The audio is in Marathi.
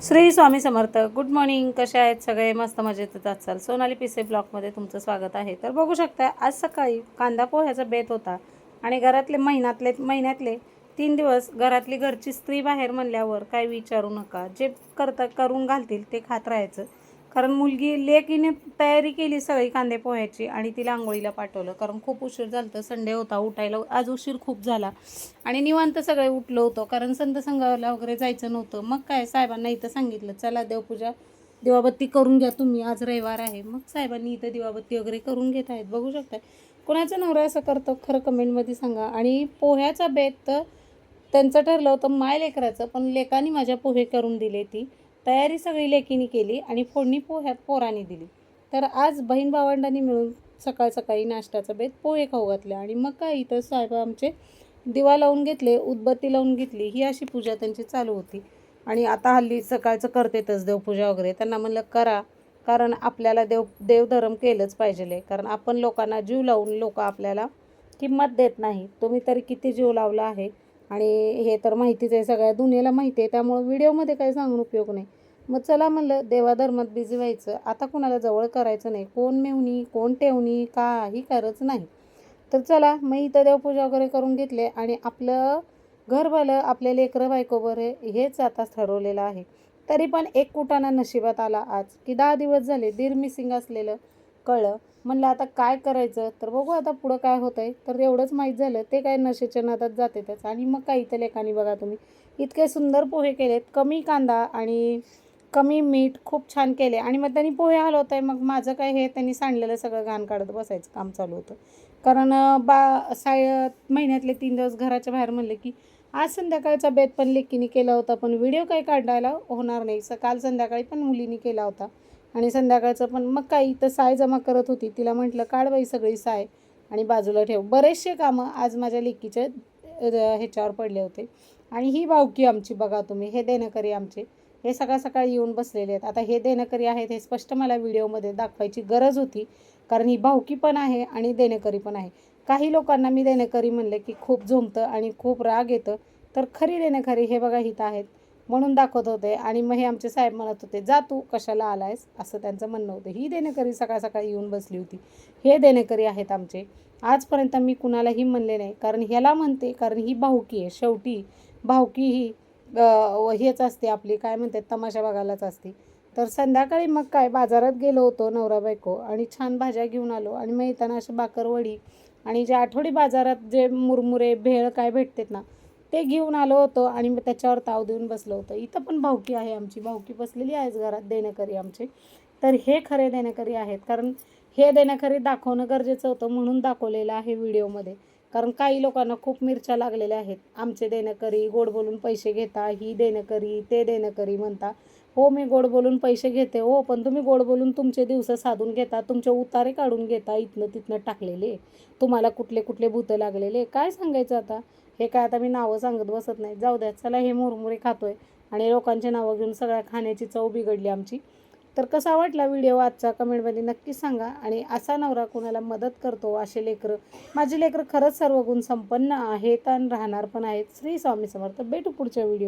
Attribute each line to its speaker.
Speaker 1: श्री स्वामी समर्थ. Good morning. कसे आहेत सगळे? मस्त मजेत असाल. सोनाली पिसे ब्लॉगमध्ये तुमचं स्वागत आहे. तर बघू शकता आज सकाळी कांदा पोह्याचा बेत होता आणि घरातले महिन्यातले 3 दिवस घरातली घरची स्त्री बाहेर म्हणल्यावर काय विचारू नका. जे करून घालतील ते खात राहायचं. कारण मुलगी लेकीने तयारी केली सगळी कांदे पोह्याची आणि तिला आंघोळीला पाठवलं. कारण खूप उशीर झाला तर संडे होता, उठायला आज उशीर खूप झाला आणि निवांत सगळे उठलो होतो कारण संत संघाला वगैरे जायचं नव्हतं. मग काय साहेबांना इथं सांगितलं चला देवपूजा दिवाबत्ती करून घ्या तुम्ही, आज रविवार आहे. मग साहेबांनी इथं दिवाबत्ती वगैरे करून घेत आहेत. बघू शकताय कोणाचा नवरा असं करतो खरं कमेंटमध्ये सांगा. आणि पोह्याचा बेत तर त्यांचं ठरलं होतं माय लेकराचं, पण लेकानी माझ्या पोहे करून दिले. ती तयारी सगळी लेकीनी केली आणि फोडणी पोह्यात पोरांनी दिली. तर आज बहीण भावंडांनी मिळून सकाळ सकाळी नाश्त्याचा बेत पोहे खाऊ घातले. आणि मग काय इथं साहेब आमचे दिवा लावून घेतले, उदबत्ती लावून घेतली. ही अशी पूजा त्यांची चालू होती. आणि आता हल्ली सकाळचं करतेतच देवपूजा वगैरे. त्यांना म्हणलं करा, कारण आपल्याला देवधर्म केलंच पाहिजे. कारण आपण लोकांना जीव लावून लोक आपल्याला किंमत देत नाही. तुम्ही तरी किती जीव लावला आहे आणि हे तर माहितीच आहे, सगळ्या दुनियेला माहिती आहे. त्यामुळं व्हिडिओमध्ये काही सांगून उपयोग नाही. मग चला म्हणलं देवाधर्मात बिझी व्हायचं. आता कुणाला जवळ करायचं नाही. कोण मेवणी कोण ठेवणी काही करत नाही. तर चला मग इथं देवपूजा वगैरे करून घेतले आणि आपलं घर भलं आपले लेकरं बायको बरे हेच आता ठरवलेलं आहे. तरी पण एक कुटाणा नशिबात आला आज की 10 दिवस झाले दीर मिसिंग असलेलं कळलं. म्हणलं आता काय करायचं, तर बघू आता पुढं काय होतं आहे. तर एवढंच माहीत झालं ते काय नशेच्या नादात जाते त्याच. आणि मग काय इथं लेखानी बघा तुम्ही इतके सुंदर पोहे केलेत, कमी कांदा आणि कमी मीठ, खूप छान केले. आणि मग त्यांनी पोहे हलवत आहे. मग माझं काय हे त्यांनी सांडलेलं सगळं घाण काढत बसायचं काम चालू होतं. कारण महिन्यातले 3 दिवस घराच्या बाहेर म्हणले की आज संध्याकाळचा बेत पण लेकीने केला होता, पण व्हिडिओ काही काढायला होणार नाही. काल संध्याकाळी पण मुलीने केला होता आणि संध्याकाळचं पण. मग काही इथं साय जमा करत होती, तिला म्हटलं काढ बाई सगळी साय आणि बाजूला ठेव. बरेचसे कामं आज माझ्या लेकीचे ह्याच्यावर पडले होते. आणि ही भावकी आमची बघा तुम्ही, हे देणेकरी आमचे हे सकाळ सकाळी येऊन बसलेले आहेत. आता हे देणेकरी आहेत हे स्पष्ट मला व्हिडिओमध्ये दाखवायची गरज होती, कारण ही भावकी पण आहे आणि देणेकरी पण आहे. काही लोकांना मी देणेकरी म्हणले की खूप झोंबतं आणि खूप राग येतं. तर खरी देणेकरी हे बघा हित आहेत म्हणून दाखवत होते. आणि मग हे आमचे साहेब म्हणत होते जा तू कशाला आलायस, असं त्यांचं म्हणणं होतं. ही देणेकरी सकाळ सकाळी येऊन बसली होती. हे देणेकरी आहेत आमचे. आजपर्यंत मी कुणालाही म्हणले नाही, कारण ह्याला म्हणते कारण ही भावकी आहे. शेवटी भावकी ही हेच असते आपली, काय म्हणते, तमाशा बघायलाच असते. तर संध्याकाळी मग काय बाजारात गेलो होतो नवरा बायको आणि छान भाज्या घेऊन आलो. आणि मग येताना अशी बाकरवडी आणि जे आठवडी बाजारात जे मुरमुरे भेळ काय भेटतात ना ते घेऊन आलो होतो. आणि मग त्याच्यावर ताव देऊन बसलो होतो. इथं पण भावकी आहे आमची, भावकी बसलेली आहेच घरात देणेकरी आमचे. तर हे खरे देणेकरी आहेत, कारण हे देणेकरी दाखवणं गरजेचं होतं म्हणून दाखवलेलं आहे व्हिडिओमध्ये. कारण काही लोकांना खूप मिरच्या लागलेल्या आहेत. आमचे देणेकरी गोड बोलून पैसे घेता, ही देणेकरी ते देणेकरी म्हणता. हो मी गोड बोलून पैसे घेते हो, पण तुम्ही गोड बोलून तुमचे दिवस साधून घेता, तुमचे उतारे काढून घेता इथनं तिथनं टाकलेले. तुम्हाला कुठले कुठले भूतं लागलेले काय सांगायचं आता. हे काय आता मी नावं सांगत बसत नाही, जाऊ द्या. चला हे मुरमुरे खातोय आणि लोकांचे नावं घेऊन सगळ्या खाण्याची चव बिघडली आमची. तर कसा वाटला व्हिडिओ आजचा कमेंटमध्ये नक्की सांगा. आणि असा नवरा कोणाला मदत करतो असे लेकरं, माझे लेकरं खरंच सर्व गुण संपन्न आहेत आणि राहणार पण आहेत. श्री स्वामी समर्थ. भेटू पुढच्या व्हिडिओ.